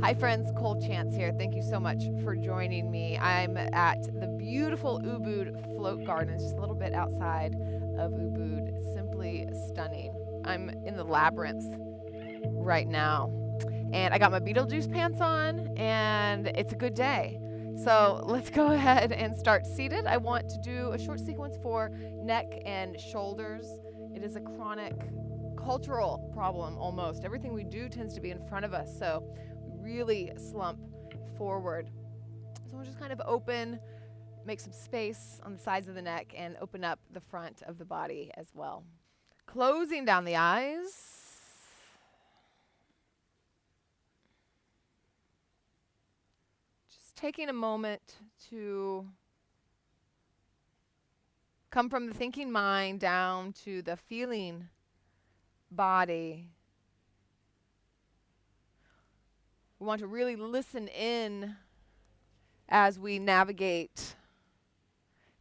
Hi friends, Cole Chance here. Thank you so much for joining me. I'm at the beautiful Ubud Float Garden, just a little bit outside of Ubud. Simply stunning. I'm in the labyrinth right now, and I got my Beetlejuice pants on, and it's a good day. So let's go ahead and start seated. I want to do a short sequence for neck and shoulders. It is a chronic cultural problem almost. Everything we do tends to be in front of us, so we really slump forward. So we'll just kind of open, make some space on the sides of the neck, and open up the front of the body as well. Closing down the eyes. Taking a moment to come from the thinking mind down to the feeling body. We want to really listen in as we navigate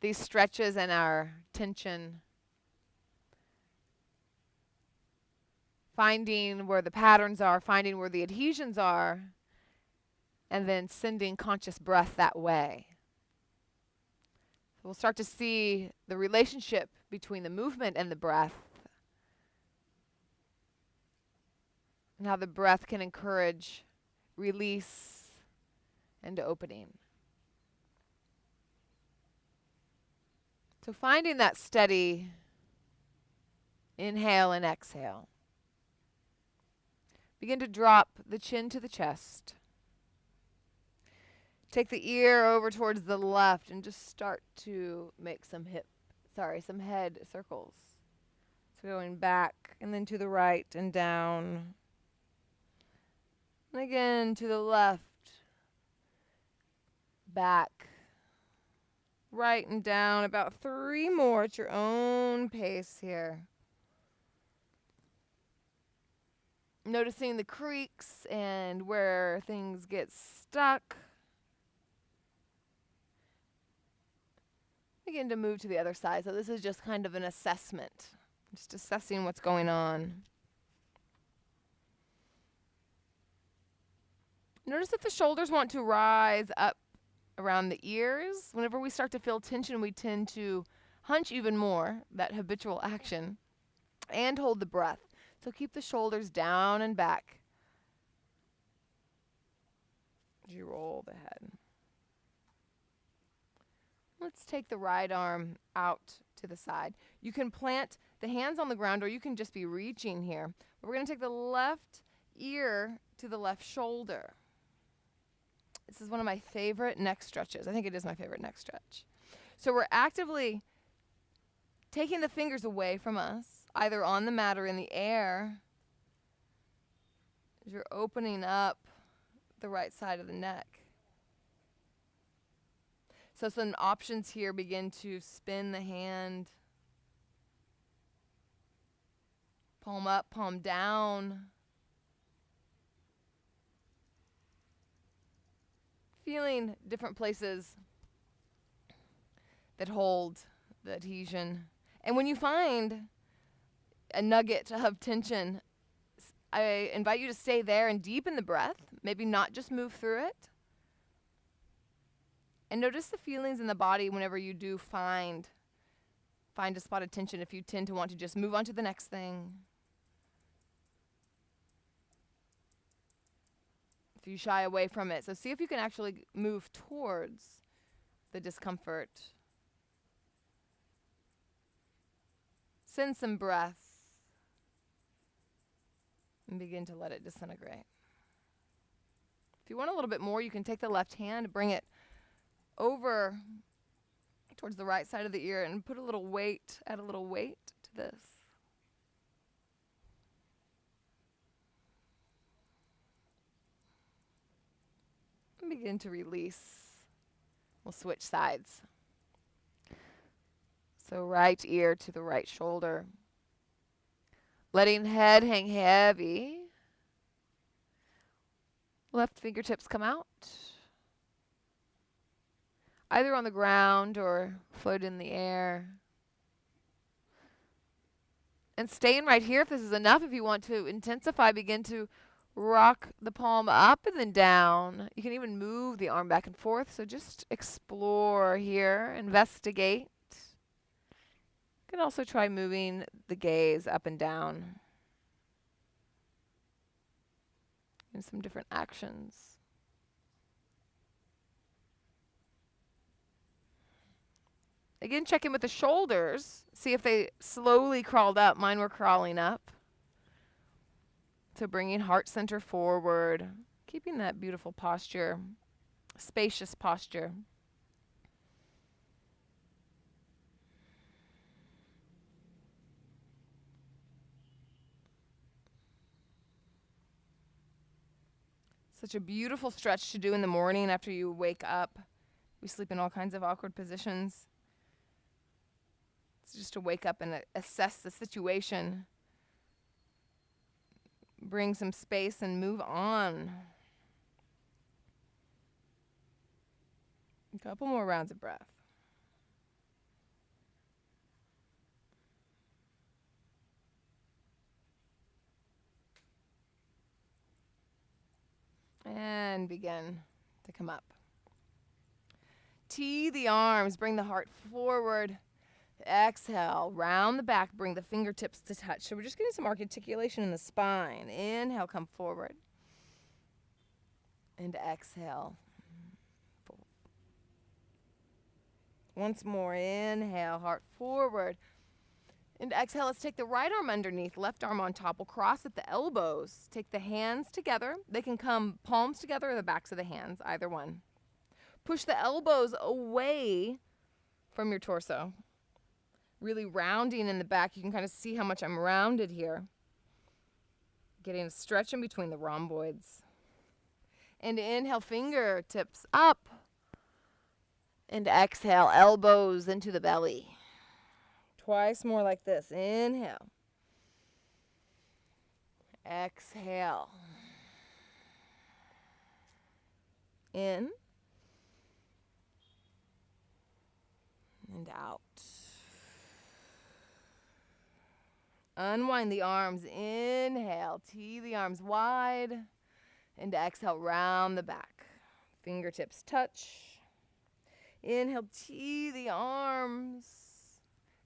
these stretches and our tension. Finding where the patterns are, finding where the adhesions are, and then sending conscious breath that way. So we'll start to see the relationship between the movement and the breath, and how the breath can encourage release and opening. So finding that steady inhale and exhale. Begin to drop the chin to the chest. Take the ear over towards the left and just start to make some head circles. So going back and then to the right and down. And again to the left, back, right and down. About 3 more at your own pace here. Noticing the creaks and where things get stuck. Begin to move to the other side. So this is just kind of an assessment, just assessing what's going on. Notice if the shoulders want to rise up around the ears. Whenever we start to feel tension, we tend to hunch even more, that habitual action, and hold the breath. So keep the shoulders down and back as you roll the head. Let's take the right arm out to the side. You can plant the hands on the ground, or you can just be reaching here. But we're going to take the left ear to the left shoulder. This is one of my favorite neck stretches. I think it is my favorite neck stretch. So we're actively taking the fingers away from us, either on the mat or in the air, as you're opening up the right side of the neck. So some options here: begin to spin the hand, palm up, palm down. Feeling different places that hold the adhesion. And when you find a nugget of tension, I invite you to stay there and deepen the breath, maybe not just move through it. And notice the feelings in the body whenever you do find a spot of tension, if you tend to want to just move on to the next thing. If you shy away from it. So see if you can actually move towards the discomfort. Send some breath and begin to let it disintegrate. If you want a little bit more, you can take the left hand, bring it over towards the right side of the ear and add a little weight to this. And begin to release. We'll switch sides. So right ear to the right shoulder. Letting head hang heavy. Left fingertips come out, either on the ground or float in the air. And staying right here if this is enough. If you want to intensify, begin to Rock the palm up and then down. You can even move the arm back and forth. So just explore here, investigate. You can also try moving the gaze up and down in some different actions. Again, check in with the shoulders. See if they slowly crawled up. Mine were crawling up. So bringing heart center forward, keeping that beautiful posture, spacious posture. Such a beautiful stretch to do in the morning after you wake up. We sleep in all kinds of awkward positions. It's just to wake up and assess the situation. Bring some space and move on. A couple more rounds of breath. And begin to come up. Tee the arms, bring the heart forward. Exhale, round the back, bring the fingertips to touch. So we're just getting some articulation in the spine. Inhale, come forward. And exhale. Once more, inhale, heart forward. And exhale, let's take the right arm underneath, left arm on top. We'll cross at the elbows. Take the hands together. They can come palms together or the backs of the hands, either one. Push the elbows away from your torso. Really rounding in the back. You can kind of see how much I'm rounded here. Getting a stretch in between the rhomboids. And inhale, fingertips up. And exhale, elbows into the belly. Twice more like this. Inhale. Exhale. In. And out. Unwind the arms. Inhale. Tee the arms wide. And exhale, round the back. Fingertips touch. Inhale, tee the arms.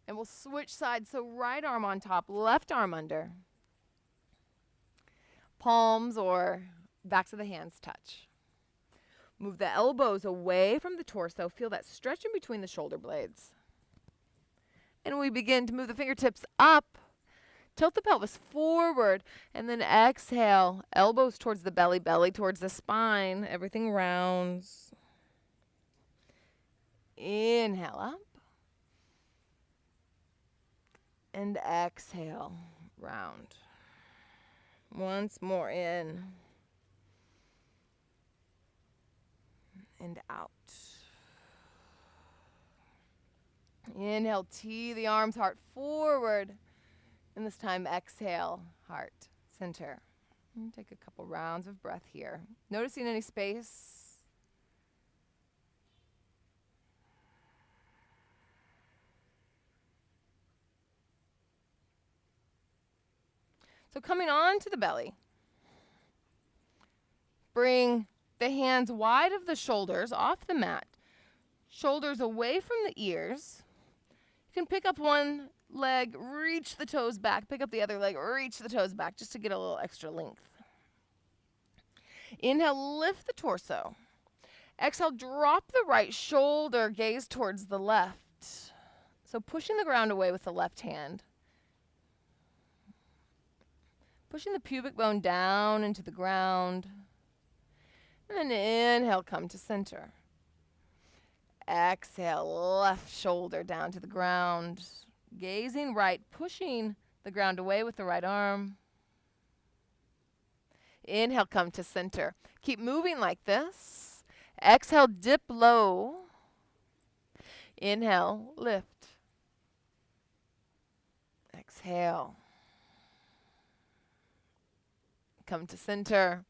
And we'll switch sides. So right arm on top, left arm under. Palms or backs of the hands touch. Move the elbows away from the torso. Feel that stretch in between the shoulder blades. And we begin to move the fingertips up. Tilt the pelvis forward. And then exhale. Elbows towards the belly, belly towards the spine. Everything rounds. Inhale up. And exhale. Round. Once more in. And out. Inhale, tee the arms, heart forward. And this time, exhale, heart, center. And take a couple rounds of breath here. Noticing any space. So coming on to the belly. Bring the hands wide of the shoulders, off the mat. Shoulders away from the ears. You can pick up one leg, reach the toes back. Pick up the other leg, reach the toes back, just to get a little extra length. Inhale, lift the torso. Exhale, drop the right shoulder, gaze towards the left. So pushing the ground away with the left hand. Pushing the pubic bone down into the ground. And inhale, come to center. Exhale, left shoulder down to the ground. Gazing right, pushing the ground away with the right arm. Inhale, come to center. Keep moving like this. Exhale, dip low. Inhale, lift. Exhale. Come to center.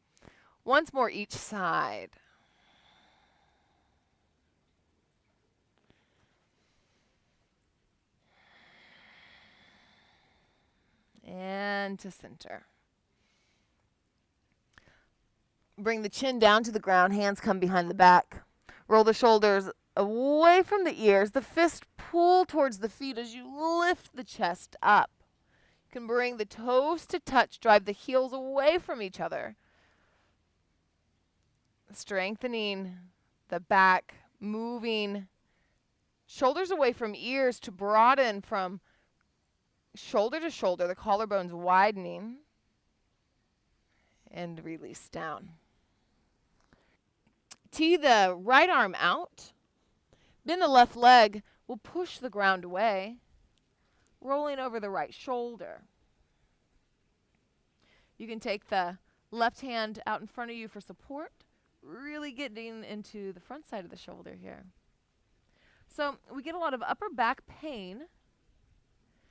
Once more each side. And to center. Bring the chin down to the ground, hands come behind the back. Roll the shoulders away from the ears. The fist pull towards the feet as you lift the chest up. You can bring the toes to touch, drive the heels away from each other. Strengthening the back, moving shoulders away from ears to broaden from shoulder to shoulder, the collarbones widening, and release down. Tee the right arm out. Bend the left leg. We'll push the ground away, rolling over the right shoulder. You can take the left hand out in front of you for support, really getting into the front side of the shoulder here. So we get a lot of upper back pain.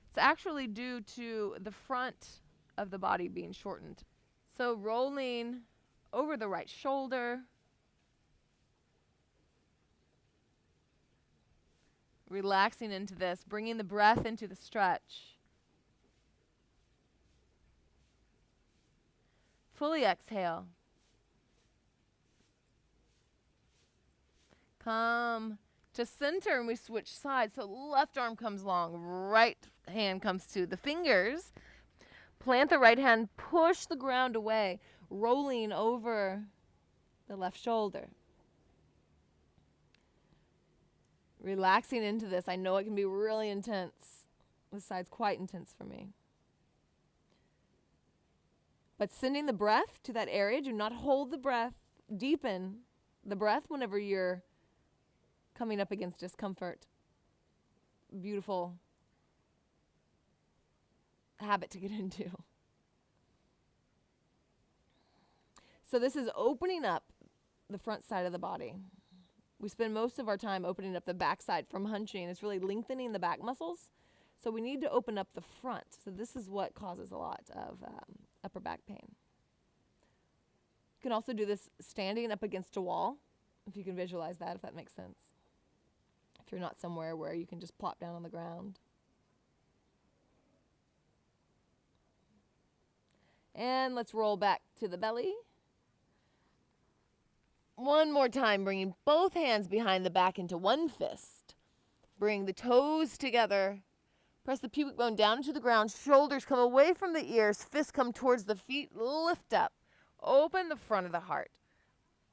It's actually due to the front of the body being shortened. So rolling over the right shoulder, relaxing into this, bringing the breath into the stretch. Fully exhale. Come to center and we switch sides. So left arm comes long, right hand comes to the fingers. Plant the right hand, push the ground away, rolling over the left shoulder. Relaxing into this. I know it can be really intense. This side's quite intense for me. But sending the breath to that area. Do not hold the breath. Deepen the breath whenever you're coming up against discomfort. Beautiful habit to get into. So this is opening up the front side of the body. We spend most of our time opening up the back side from hunching. It's really lengthening the back muscles. So we need to open up the front. So this is what causes a lot of upper back pain. You can also do this standing up against a wall, if you can visualize that, if that makes sense. If you're not somewhere where you can just plop down on the ground. And let's roll back to the belly. One more time, bringing both hands behind the back into one fist. Bring the toes together. Press the pubic bone down into the ground. Shoulders come away from the ears. Fists come towards the feet. Lift up. Open the front of the heart.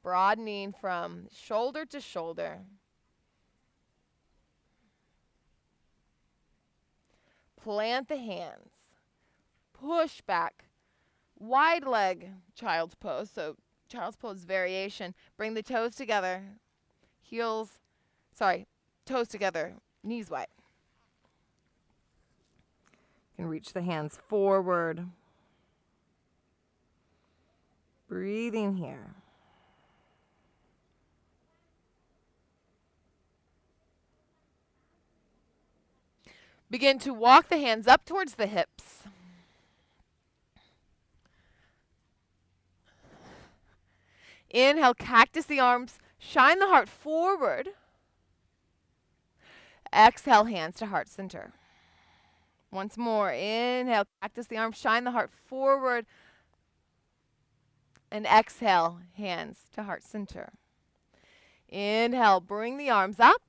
Broadening from shoulder to shoulder. Plant the hands. Push back. Wide leg child's pose. So child's pose variation. Bring the toes together. Toes together. Knees wide. You can reach the hands forward. Breathing here. Begin to walk the hands up towards the hips. Inhale, cactus the arms, shine the heart forward. Exhale, hands to heart center. Once more, inhale, cactus the arms, shine the heart forward. And exhale, hands to heart center. Inhale, bring the arms up.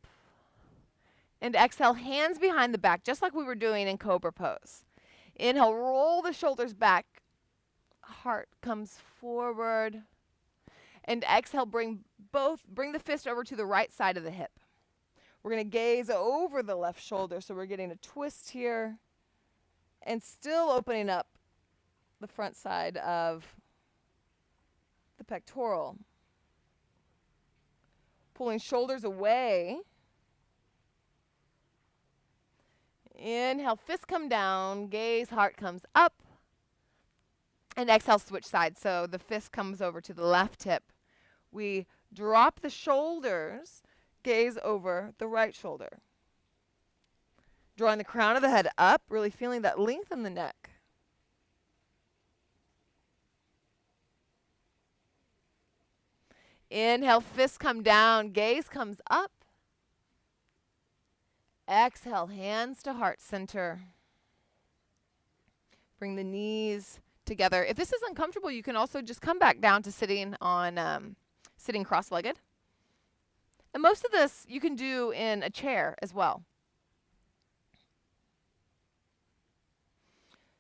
And exhale, hands behind the back, just like we were doing in Cobra pose. Inhale, roll the shoulders back. Heart comes forward. And exhale, bring the fist over to the right side of the hip. We're going to gaze over the left shoulder, so we're getting a twist here. And still opening up the front side of the pectoral. Pulling shoulders away. Inhale, fists come down, gaze, heart comes up. And exhale, switch sides. So the fist comes over to the left hip. We drop the shoulders, gaze over the right shoulder. Drawing the crown of the head up, really feeling that length in the neck. Inhale, fists come down, gaze comes up. Exhale, hands to heart center. Bring the knees together. If this is uncomfortable, you can also just come back down to sitting on sitting cross-legged. And most of this you can do in a chair as well.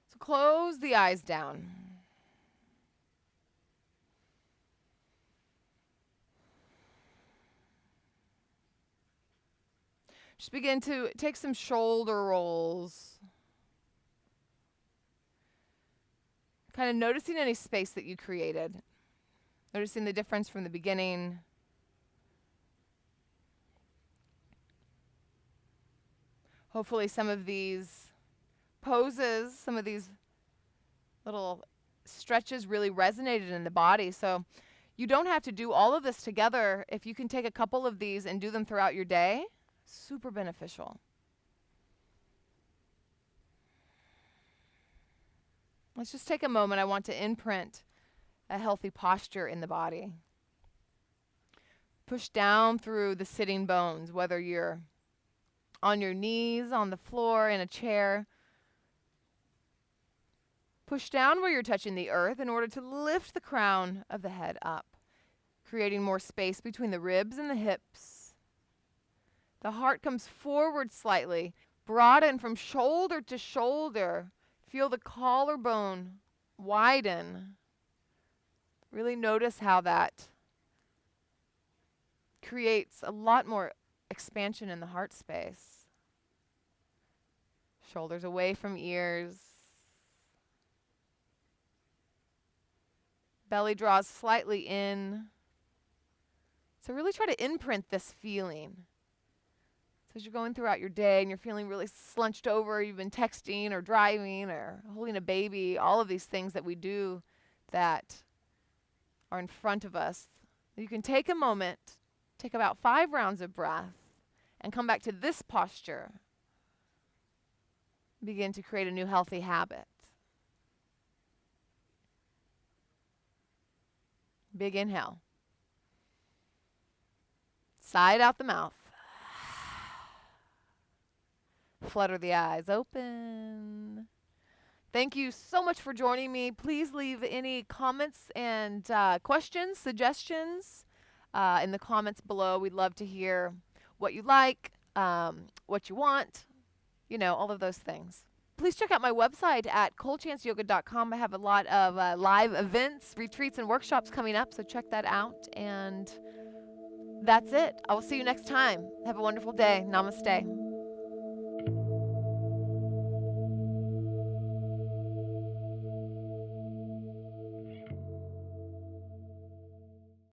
So close the eyes down. Just begin to take some shoulder rolls. Kind of noticing any space that you created. Noticing the difference from the beginning. Hopefully some of these poses, some of these little stretches really resonated in the body. So you don't have to do all of this together. If you can take a couple of these and do them throughout your day, super beneficial. Let's just take a moment. I want to imprint a healthy posture in the body. Push down through the sitting bones, whether you're on your knees, on the floor, in a chair. Push down where you're touching the earth in order to lift the crown of the head up, creating more space between the ribs and the hips. The heart comes forward slightly, broaden from shoulder to shoulder. Feel the collarbone widen. Really notice how that creates a lot more expansion in the heart space. Shoulders away from ears. Belly draws slightly in. So really try to imprint this feeling. So as you're going throughout your day and you're feeling really slunched over, you've been texting or driving or holding a baby, all of these things that we do that are in front of us, you can take a moment, take about 5 rounds of breath, and come back to this posture. Begin to create a new healthy habit. Big inhale. Side out the mouth. Flutter the eyes open. Thank you so much for joining me. Please leave any comments and questions, suggestions in the comments below. We'd love to hear what you like, what you want, all of those things. Please check out my website at colechanceyoga.com. I have a lot of live events, retreats, and workshops coming up, so check that out. And that's it. I will see you next time. Have a wonderful day. Namaste.